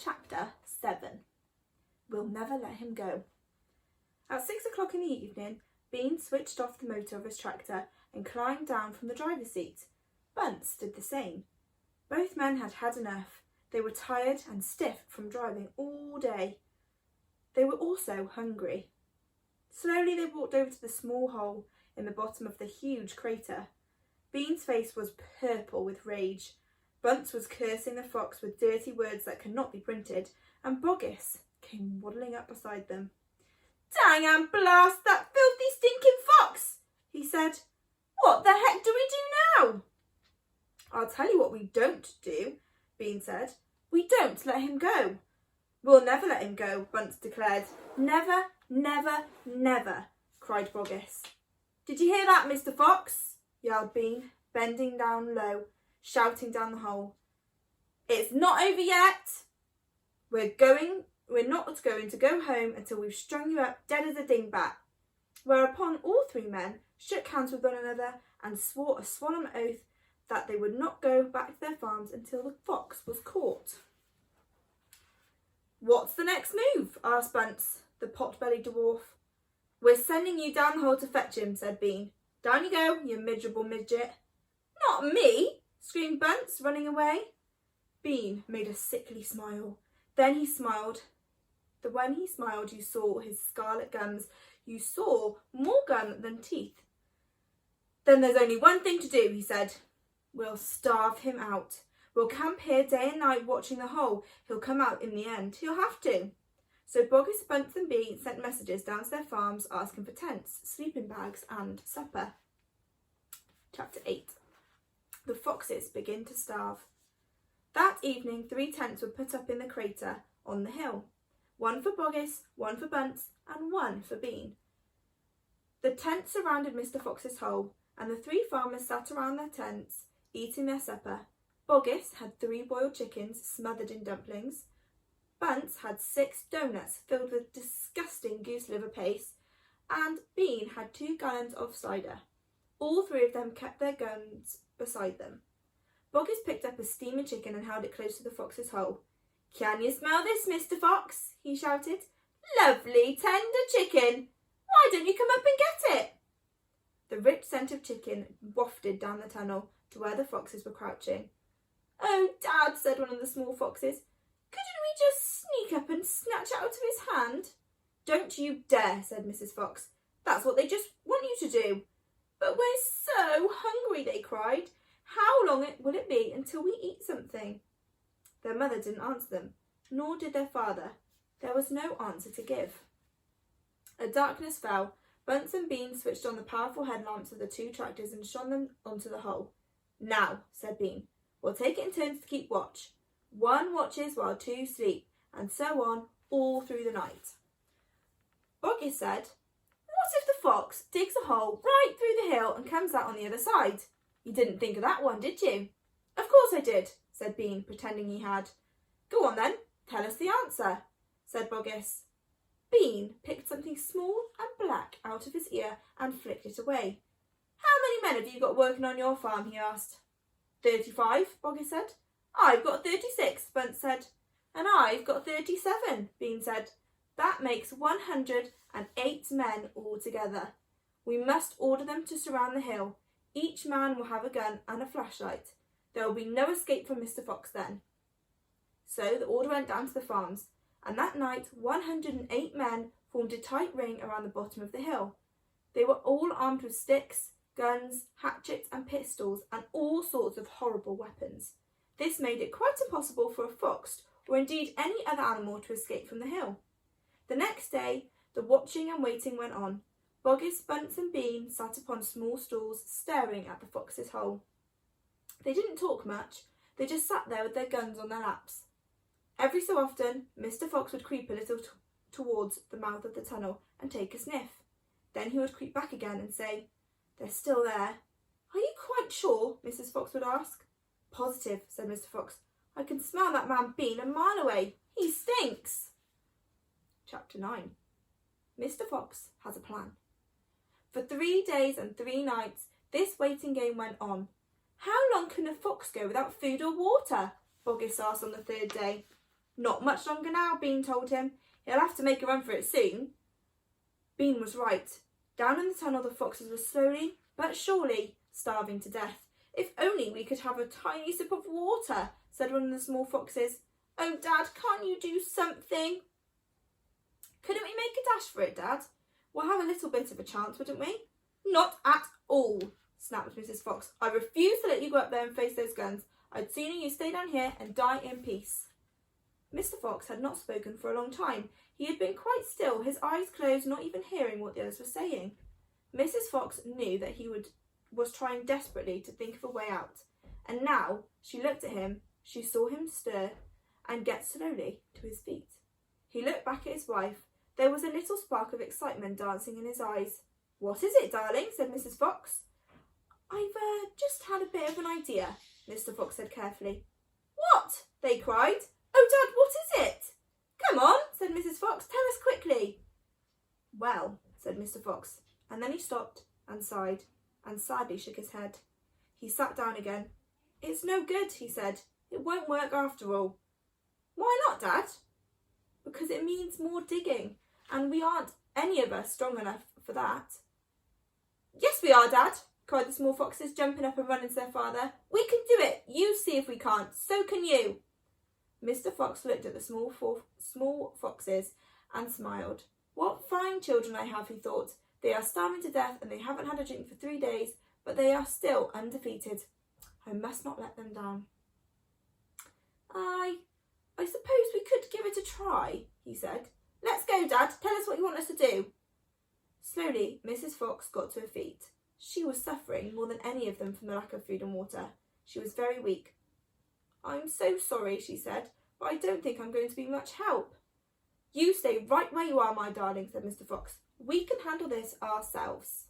Chapter 7. We'll never let him go. At 6 o'clock in the evening, Bean switched off the motor of his tractor and climbed down from the driver's seat. Bunce did the same. Both men had had enough. They were tired and stiff from driving all day. They were also hungry. Slowly they walked over to the small hole in the bottom of the huge crater. Bean's face was purple with rage. Bunce was cursing the fox with dirty words that cannot be printed, and Boggis came waddling up beside them. "Dang and blast that filthy stinking fox!" he said. "What the heck do we do now?" "I'll tell you what we don't do," Bean said. "We don't let him go." "We'll never let him go," Bunce declared. "Never, never, never," cried Boggis. "Did you hear that, Mr. Fox?" yelled Bean, bending down low, shouting down the hole. "It's not over yet. We're not going to go home until we've strung you up dead as a dingbat." Whereupon all three men shook hands with one another and swore a solemn oath that they would not go back to their farms until the fox was caught. "What's the next move?" asked Bunce, the pot-bellied dwarf. "We're sending you down the hole to fetch him," said Bean. "Down you go, you miserable midget." "Not me!" screamed Bunce, running away. Bean made a sickly smile. Then he smiled. When he smiled, you saw his scarlet gums. You saw more gum than teeth. "Then there's only one thing to do," he said. "We'll starve him out. We'll camp here day and night watching the hole. He'll come out in the end. He'll have to." So Boggis, Bunce and Bean sent messages down to their farms asking for tents, sleeping bags and supper. Chapter 8. The foxes begin to starve. That evening 3 tents were put up in the crater on the hill. 1 for Boggis, 1 for Bunce and 1 for Bean. The tents surrounded Mr. Fox's hole, and the 3 farmers sat around their tents eating their supper. Boggis had 3 boiled chickens smothered in dumplings. Bunce had 6 doughnuts filled with disgusting goose liver paste, and Bean had 2 gallons of cider. All 3 of them kept their guns beside them. Boggis picked up a steaming chicken and held it close to the fox's hole. "Can you smell this, Mr. Fox?" he shouted. "Lovely tender chicken. Why don't you come up and get it?" The rich scent of chicken wafted down the tunnel to where the foxes were crouching. "Oh, Dad," said one of the small foxes, "couldn't we just sneak up and snatch it out of his hand?" "Don't you dare," said Mrs. Fox. "That's what they just want you to do." "But we're so hungry," they cried. "How long will it be until we eat something?" Their mother didn't answer them, nor did their father. There was no answer to give. As darkness fell, Bunce and Bean switched on the powerful headlamps of the 2 tractors and shone them onto the hole. "Now," said Bean, "we'll take it in turns to keep watch. 1 watches while 2 sleep, and so on all through the night." Boggis said, "What if the fox digs a hole right through the hill and comes out on the other side? You didn't think of that one, did you?" "Of course I did," said Bean, pretending he had. "Go on then, tell us the answer," said Boggis. Bean picked something small and black out of his ear and flicked it away. "How many men have you got working on your farm?" he asked. 35, Boggis said. "I've got 36, Bunce said. "And I've got 37, Bean said. "That makes 108 men altogether. We must order them to surround the hill. Each man will have a gun and a flashlight. There will be no escape from Mr. Fox then." So the order went down to the farms, and that night 108 men formed a tight ring around the bottom of the hill. They were all armed with sticks, guns, hatchets and pistols and all sorts of horrible weapons. This made it quite impossible for a fox or indeed any other animal to escape from the hill. The next day the watching and waiting went on. Boggis, Bunce and Bean sat upon small stools staring at the fox's hole. They didn't talk much, they just sat there with their guns on their laps. Every so often Mr. Fox would creep a little towards the mouth of the tunnel and take a sniff. Then he would creep back again and say, "They're still there." "Are you quite sure?" Mrs. Fox would ask. "Positive," said Mr. Fox. "I can smell that man Bean a mile away. He stinks." Chapter 9. Mr. Fox has a plan. For 3 days and 3 nights this waiting game went on. "How long can a fox go without food or water?" Boggis asked on the 3rd day. Not much longer now, Bean told him. He'll have to make a run for it soon. Bean was right. Down in the tunnel the foxes were slowly but surely starving to death. If only we could have a tiny sip of water, said one of the small foxes. Oh, Dad, can't you do something? Couldn't we make a dash for it, Dad? We'll have a little bit of a chance, wouldn't we? Not at all, snapped Mrs. Fox. I refuse to let you go up there and face those guns. I'd sooner you stay down here and die in peace. Mr. Fox had not spoken for a long time. He had been quite still, his eyes closed, not even hearing what the others were saying. Mrs. Fox knew that he was trying desperately to think of a way out, and now she looked at him, she saw him stir and get slowly to his feet. He looked back at his wife. There was a little spark of excitement dancing in his eyes. What is it, darling? Said Mrs. Fox. I've just had a bit of an idea, Mr. Fox said carefully. What? They cried. Oh, Dad, what is it? Come on, said Mrs. Fox. Tell us quickly. Well, said Mr. Fox, and then he stopped and sighed and sadly shook his head. He sat down again. It's no good, he said. It won't work after all. Why not, Dad? Because it means more digging, and we aren't any of us strong enough for that. Yes, we are, Dad, cried the small foxes, jumping up and running to their father. We can do it. You see if we can't. So can you. Mr. Fox looked at the small foxes and smiled. What fine children I have, he thought. They are starving to death and they haven't had a drink for 3 days, but they are still undefeated. I must not let them down. I suppose we could give it a try, he said. Let's go, Dad. Tell us what you want us to do. Slowly, Mrs. Fox got to her feet. She was suffering more than any of them from the lack of food and water. She was very weak. I'm so sorry, she said, but I don't think I'm going to be much help. You stay right where you are, my darling, said Mr. Fox. We can handle this ourselves.